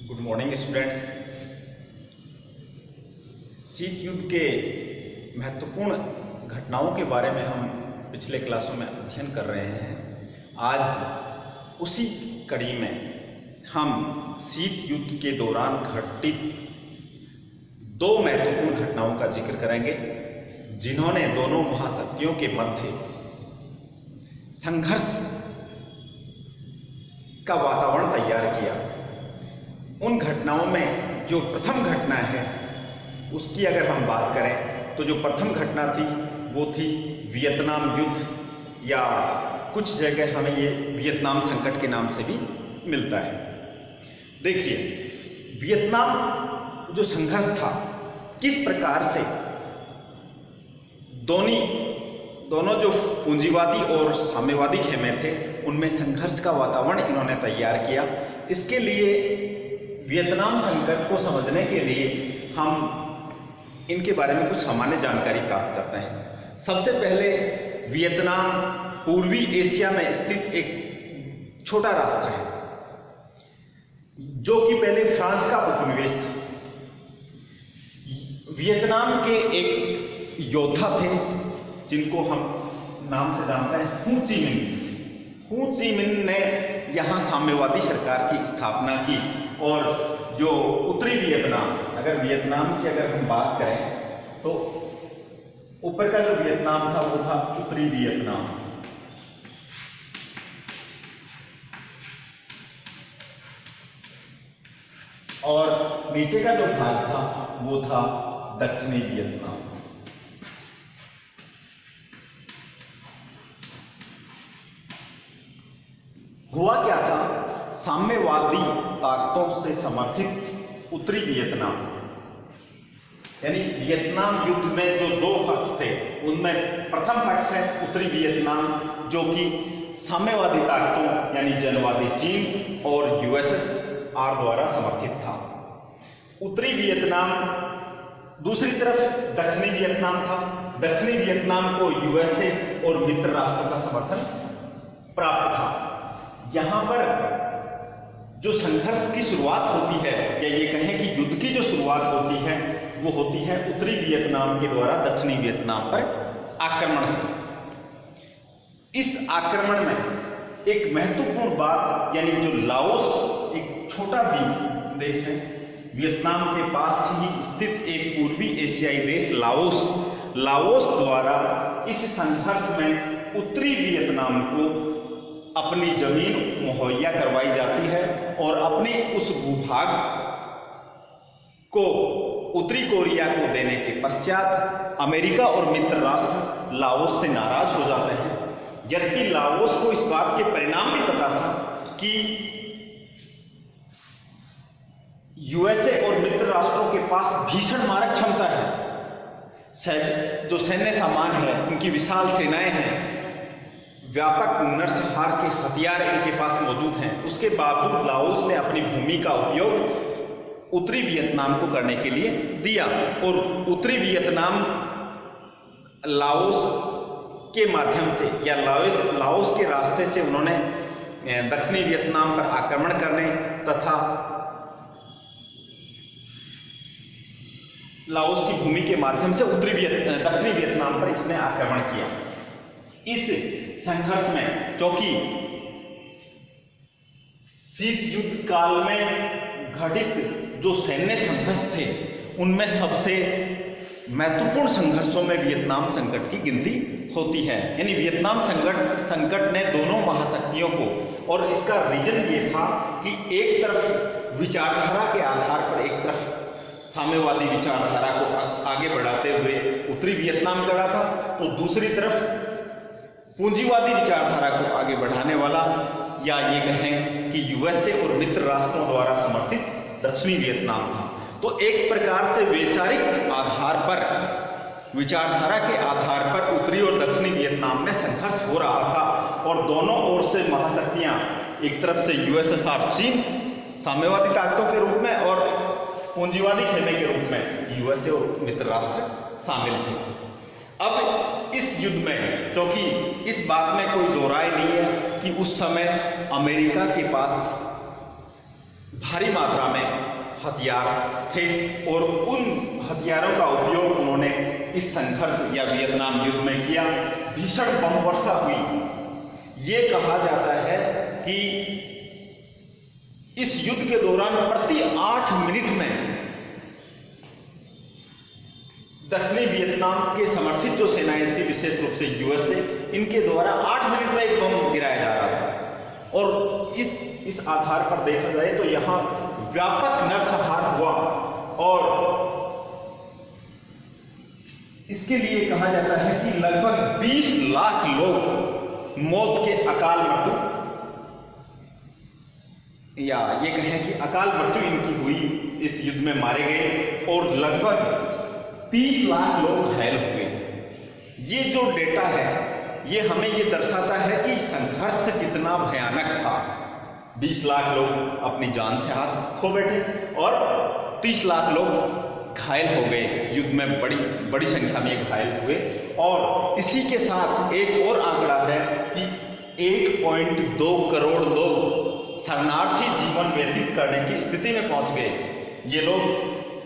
Good morning students. शीत युद्ध के महत्वपूर्ण घटनाओं के बारे में हम पिछले क्लासों में अध्ययन कर रहे हैं। आज उसी कड़ी में हम शीत युद्ध के दौरान घटित दो महत्वपूर्ण घटनाओं का जिक्र करेंगे, जिन्होंने दोनों महाशक्तियों के मध्य संघर्ष का वातावरण तैयार किया। उन घटनाओं में जो प्रथम घटना है उसकी अगर हम बात करें तो जो प्रथम घटना थी वो थी वियतनाम युद्ध, या कुछ जगह हमें ये वियतनाम संकट के नाम से भी मिलता है। देखिए, वियतनाम जो संघर्ष था, किस प्रकार से दोनों जो पूंजीवादी और साम्यवादी खेमे थे उनमें संघर्ष का वातावरण इन्होंने तैयार किया। इसके लिए वियतनाम संकट को समझने के लिए हम इनके बारे में कुछ सामान्य जानकारी प्राप्त करते हैं। सबसे पहले वियतनाम पूर्वी एशिया में स्थित एक छोटा राष्ट्र है, जो कि पहले फ्रांस का उपनिवेश था। वियतनाम के एक योद्धा थे जिनको हम नाम से जानते हैं हू ची मिन्ह। हू ची मिन्ह ने यहाँ साम्यवादी सरकार की स्थापना की, और जो उत्तरी वियतनाम, अगर वियतनाम की अगर हम बात करें तो ऊपर का जो वियतनाम था वो था उत्तरी वियतनाम, और नीचे का जो भाग था वो था दक्षिणी वियतनाम। हुआ क्या था, साम्यवादी ताकतों से समर्थित उत्तरी वियतनाम, यानी वियतनाम युद्ध में जो दो पक्ष थे उनमें प्रथम पक्ष है उत्तरी वियतनाम, जो कि साम्यवादी ताकतों यानी जनवादी चीन और यूएसएसआर द्वारा समर्थित था। उत्तरी वियतनाम, दूसरी तरफ दक्षिणी वियतनाम था। दक्षिणी वियतनाम को यूएसए और मित्र राष्ट्रों का समर्थन प्राप्त था। यहां पर जो संघर्ष की शुरुआत होती है, या ये कहें कि युद्ध की जो शुरुआत होती है वो होती है उत्तरी वियतनाम के द्वारा दक्षिणी वियतनाम पर आक्रमण से। इस आक्रमण में एक महत्वपूर्ण बात, यानी जो लाओस एक छोटा देश है, वियतनाम के पास ही स्थित एक पूर्वी एशियाई देश लाओस द्वारा इस संघर्ष में उत्तरी वियतनाम को अपनी जमीन मुहैया करवाई जाती है, और अपने उस भूभाग को उत्तरी कोरिया को देने के पश्चात अमेरिका और मित्र राष्ट्र लाओस से नाराज हो जाते हैं। यद्यपि लाओस को इस बात के परिणाम भी पता था कि यूएसए और मित्र राष्ट्रों के पास भीषण मारक क्षमता है, जो सैन्य सामान है, उनकी विशाल सेनाएं हैं, व्यापक नरसंहार के हथियार इनके पास मौजूद हैं। उसके बावजूद लाओस ने अपनी भूमि का उपयोग उत्तरी वियतनाम को करने के लिए दिया, और उत्तरी वियतनाम लाओस के माध्यम से या लाओस के रास्ते से उन्होंने दक्षिणी वियतनाम पर आक्रमण करने तथा लाओस की भूमि के माध्यम से दक्षिणी वियतनाम पर इसने आक्रमण किया। इस संघर्ष में, क्योंकि शीत युद्ध काल में घटित जो सैन्य संघर्ष थे उनमें सबसे महत्वपूर्ण संघर्षों में वियतनाम संकट की गिनती होती है। यानी वियतनाम संकट ने दोनों महाशक्तियों को, और इसका रीजन ये था कि एक तरफ विचारधारा के आधार पर, एक तरफ साम्यवादी विचारधारा को आगे बढ़ाते हुए उत्तरी वियतनाम खड़ा था, तो दूसरी तरफ पूंजीवादी विचारधारा को आगे बढ़ाने वाला, या ये कहें कि यूएसए और मित्र राष्ट्रों द्वारा समर्थित दक्षिणी वियतनाम था। तो एक प्रकार से वैचारिक आधार पर, विचारधारा के आधार पर उत्तरी और दक्षिणी वियतनाम में संघर्ष हो रहा था, और दोनों ओर से महाशक्तियां, एक तरफ से यूएसएसआर चीन साम्यवादी ताकतों के रूप में और पूंजीवादी खेमे के रूप में यूएसए और मित्र राष्ट्र शामिल थे। अब इस युद्ध में, क्योंकि इस बात में कोई दो राय नहीं है कि उस समय अमेरिका के पास भारी मात्रा में हथियार थे और उन हथियारों का उपयोग उन्होंने इस संघर्ष या वियतनाम युद्ध में किया। भीषण बम वर्षा हुई। ये कहा जाता है कि इस युद्ध के दौरान प्रति 8 मिनट में दक्षिणी वियतनाम के समर्थित जो सेनाएं थी, विशेष रूप से यूएसए, इनके द्वारा 8 मिनट में एक बम गिराया जा रहा था। और इस आधार पर देखा जाए तो यहां व्यापक नरसंहार हुआ और इसके लिए कहा जाता है कि लगभग 20 लाख लोग मौत के अकाल मृत्यु, या ये कहें कि अकाल मृत्यु इनकी हुई, इस युद्ध में मारे गए और लगभग 30 लाख लोग घायल हुए। ये जो डेटा है ये हमें ये दर्शाता है कि संघर्ष कितना भयानक था। 20 लाख लोग अपनी जान से हाथ खो बैठे और 30 लाख लोग घायल हो गए। युद्ध में बड़ी संख्या में घायल हुए। और इसी के साथ एक और आंकड़ा है कि 1.2 करोड़ लोग शरणार्थी जीवन व्यतीत करने की स्थिति में पहुंच गए। ये लोग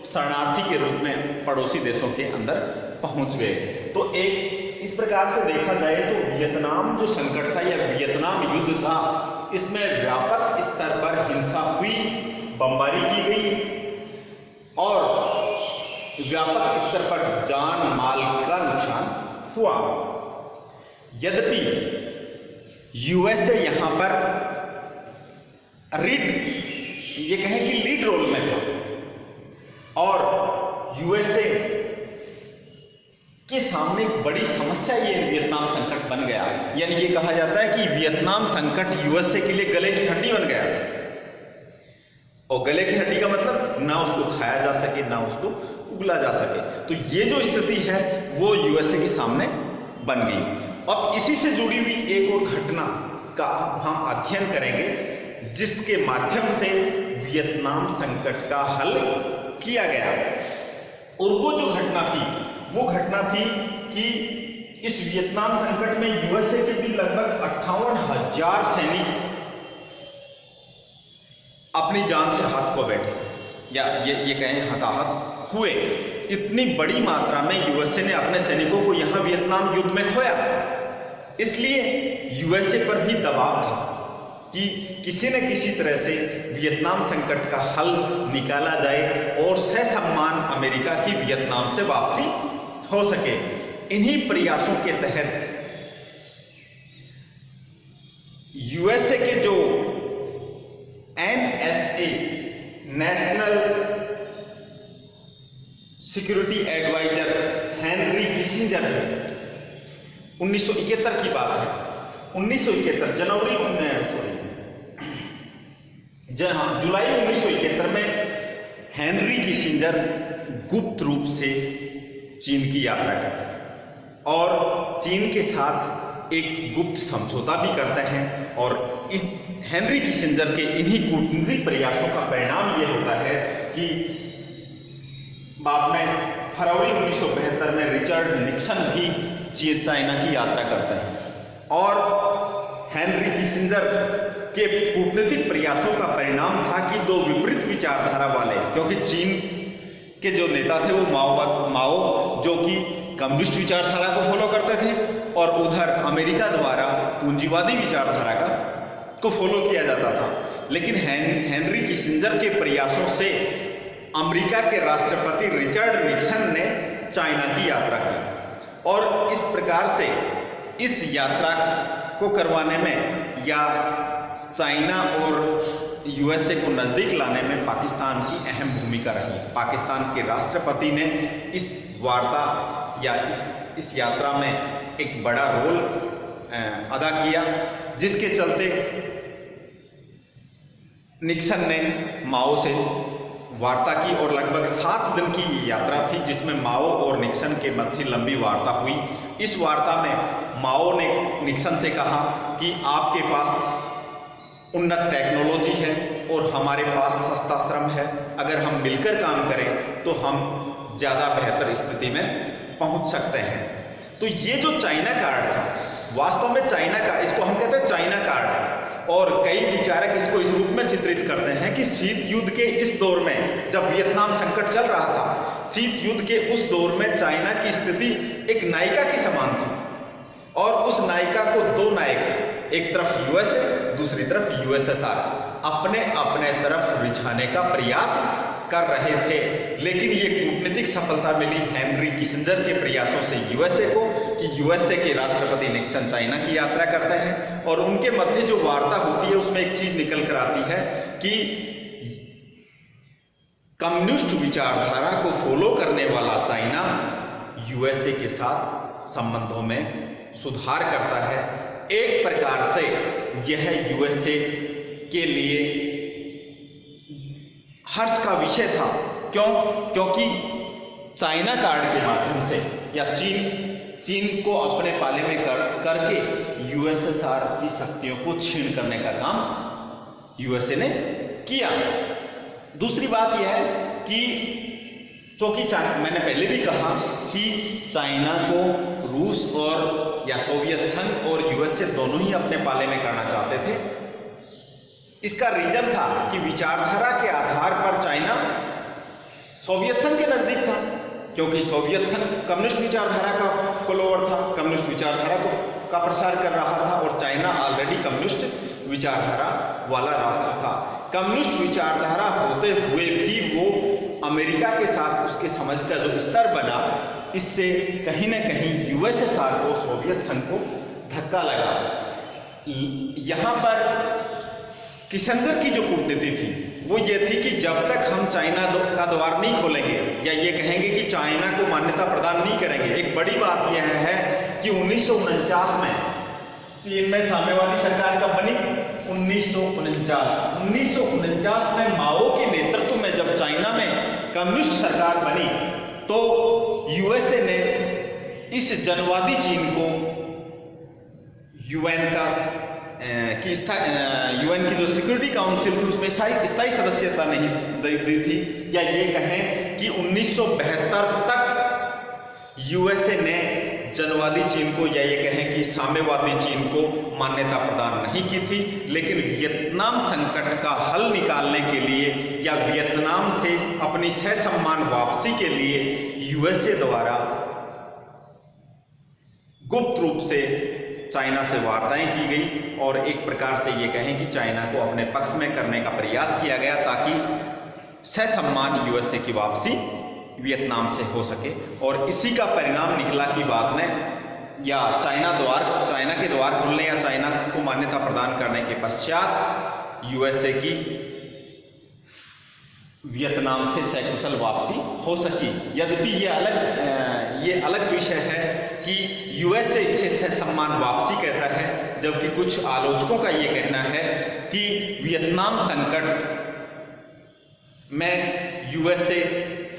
शरणार्थी के रूप में पड़ोसी देशों के अंदर पहुंच गए। तो एक इस प्रकार से देखा जाए तो वियतनाम जो संकट था या वियतनाम युद्ध था, इसमें व्यापक स्तर पर हिंसा हुई, बमबारी की गई और व्यापक स्तर पर जान माल का नुकसान हुआ। यद्यपि यूएसए यहां पर ये कहें कि लीड रोल में था और यूएसए के सामने एक बड़ी समस्या ये वियतनाम संकट बन गया। यानी ये कहा जाता है कि वियतनाम संकट यूएसए के लिए गले की हड्डी बन गया। और गले की हड्डी का मतलब ना उसको खाया जा सके ना उसको उगला जा सके। तो ये जो स्थिति है वो यूएसए के सामने बन गई। अब इसी से जुड़ी हुई एक और घटना का हम अध्ययन करेंगे जिसके माध्यम से वियतनाम संकट का हल किया गया। और वो जो घटना थी वो घटना थी कि इस वियतनाम संकट में यूएसए के भी लगभग 58,000 सैनिक अपनी जान से हाथ खो बैठे या ये कहें हताहत हुए। इतनी बड़ी मात्रा में यूएसए ने अपने सैनिकों को यहां वियतनाम युद्ध में खोया। इसलिए यूएसए पर भी दबाव था कि किसी न किसी तरह से वियतनाम संकट का हल निकाला जाए और ससम्मान अमेरिका की वियतनाम से वापसी हो सके। इन्हीं प्रयासों के तहत यूएसए के जो NSA national security adviser Henry Kissinger, 1971 की बात है, 1971 जुलाई 1971 में हेनरी किसिंजर गुप्त रूप से चीन की यात्रा करते हैं और चीन के साथ एक गुप्त समझौता भी करते हैं। और इस हेनरी किसिंजर के इन्हीं कूटनीतिक प्रयासों का परिणाम यह होता है कि बाद में फरवरी 1972 में रिचर्ड निक्सन भी चाइना की यात्रा करते हैं। और हेनरी किसिंजर के कूटनीतिक प्रयासों का परिणाम था कि दो विपरीत विचारधारा वाले, क्योंकि चीन के जो नेता थे वो माओ जो कि कम्युनिस्ट विचारधारा को फॉलो करते थे और उधर अमेरिका द्वारा पूंजीवादी विचारधारा को फॉलो किया जाता था। लेकिन हेनरी किसिंजर के प्रयासों से अमेरिका के राष्ट्रपति रिचर्ड निक्सन ने चाइना की यात्रा की और इस प्रकार से इस यात्रा को करवाने में या चाइना और यूएसए को नजदीक लाने में पाकिस्तान की अहम भूमिका रही। पाकिस्तान के राष्ट्रपति ने इस वार्ता या इस यात्रा में एक बड़ा रोल अदा किया, जिसके चलते निक्सन ने माओ से वार्ता की और लगभग 7 दिन की यात्रा थी जिसमें माओ और निक्सन के मध्य लंबी वार्ता हुई। इस वार्ता में माओ ने निक्सन से कहा कि आपके पास उन्नत टेक्नोलॉजी है और हमारे पास सस्ता श्रम है, अगर हम मिलकर काम करें तो हम ज़्यादा बेहतर स्थिति में पहुंच सकते हैं। तो ये जो चाइना कार्ड था, वास्तव में चाइना का, इसको हम कहते हैं चाइना कार्ड, और कई विचारक इसको इस रूप में चित्रित करते हैं कि शीत युद्ध के इस दौर में, जब वियतनाम संकट चल रहा था, शीत युद्ध के उस दौर में चाइना की स्थिति एक नायिका की समान थी और उस नायिका को दो नायक, एक तरफ यूएसए, दूसरी तरफ यूएसएसआर, अपने अपने तरफ रिझाने का प्रयास कर रहे थे। लेकिन ये कूटनीतिक सफलता मिली हेनरी किसिंजर के प्रयासों से यूएसए को कि यूएसए के राष्ट्रपति निक्सन चाइना की यात्रा करते हैं और उनके मध्य जो वार्ता होती है उसमें एक चीज निकल कर आती है कि कम्युनिस्ट विचारधारा को फॉलो करने वाला चाइना यूएसए के साथ संबंधों में सुधार करता है। एक प्रकार से यह यूएसए के लिए हर्ष का विषय था। क्यों? क्योंकि चाइना कार्ड के माध्यम से या चीन को अपने पाले में करके यूएसएसआर की शक्तियों को छीन करने का काम यूएसए ने किया। दूसरी बात यह है कि क्योंकि मैंने पहले भी कहा कि चाइना को रूस और या सोवियत संघ और यूएसए दोनों ही अपने पाले में करना चाहते थे। इसका रीजन था कि विचारधारा के आधार पर चाइना सोवियत संघ के नजदीक था, क्योंकि सोवियत संघ कम्युनिस्ट विचारधारा का फॉलोअर था, कम्युनिस्ट विचारधारा का प्रसार कर रहा था और चाइना ऑलरेडी कम्युनिस्ट विचारधारा वाला राष्ट्र था। कम्युनिस्ट विचारधारा होते हुए भी वो अमेरिका के साथ उसके समझ का जो स्तर बना, इससे कहीं ना कहीं यूएसएसआर को, सोवियत संघ को धक्का लगा। यहां पर किसिंजर की जो कूटनीति थी वो ये थी कि जब तक हम चाइना का द्वार नहीं खोलेंगे या ये कहेंगे कि चाइना को मान्यता प्रदान नहीं करेंगे। एक बड़ी बात यह है कि 1949 में चीन में साम्यवादी सरकार कब बनी? 1949 में माओ के नेतृत्व में जब चाइना में कम्युनिस्ट सरकार बनी तो यूएसए ने इस जनवादी चीन को यूएन की जो सिक्योरिटी काउंसिल थी उसमें स्थायी सदस्यता नहीं दी थी, या ये कहें कि 1972 तक यूएसए ने जनवादी चीन को, या ये कहें कि साम्यवादी चीन को मान्यता प्रदान नहीं की थी। लेकिन वियतनाम संकट का हल निकालने के लिए या वियतनाम से अपनी सहसम्मान वापसी के लिए यूएसए द्वारा गुप्त रूप से चाइना से वार्ताएं की गई और एक प्रकार से ये कहें कि चाइना को अपने पक्ष में करने का प्रयास किया गया ताकि सहसम्मान यूएसए की वापसी वियतनाम से हो सके। और इसी का परिणाम निकला कि बाद में या चाइना के द्वार खुलने या चाइना को मान्यता प्रदान करने के पश्चात यूएसए की वियतनाम से सकुशल वापसी हो सकी। यद्यपि ये अलग विषय है कि यूएसए इसे सहसम्मान वापसी कहता है, जबकि कुछ आलोचकों का ये कहना है कि वियतनाम संकट में यूएसए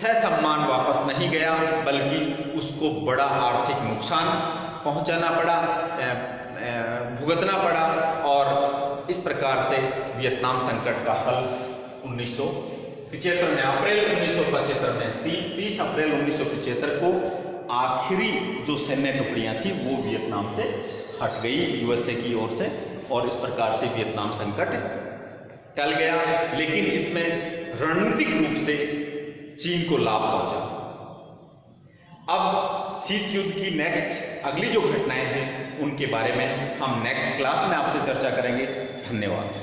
सहसम्मान वापस नहीं गया बल्कि उसको बड़ा आर्थिक नुकसान पहुंचाना पड़ा, भुगतना पड़ा और इस प्रकार से वियतनाम संकट का हल 1975 में, अप्रैल 1975 में 30 अप्रैल 1975 को आखिरी जो सैन्य टुकड़ियां थी वो वियतनाम से हट गई यूएसए की ओर से और इस प्रकार से वियतनाम संकट टल गया। लेकिन इसमें रणनीतिक रूप से चीन को लाभ पहुंचा। अब शीत युद्ध की अगली जो घटनाएं हैं उनके बारे में हम नेक्स्ट क्लास में आपसे चर्चा करेंगे। धन्यवाद।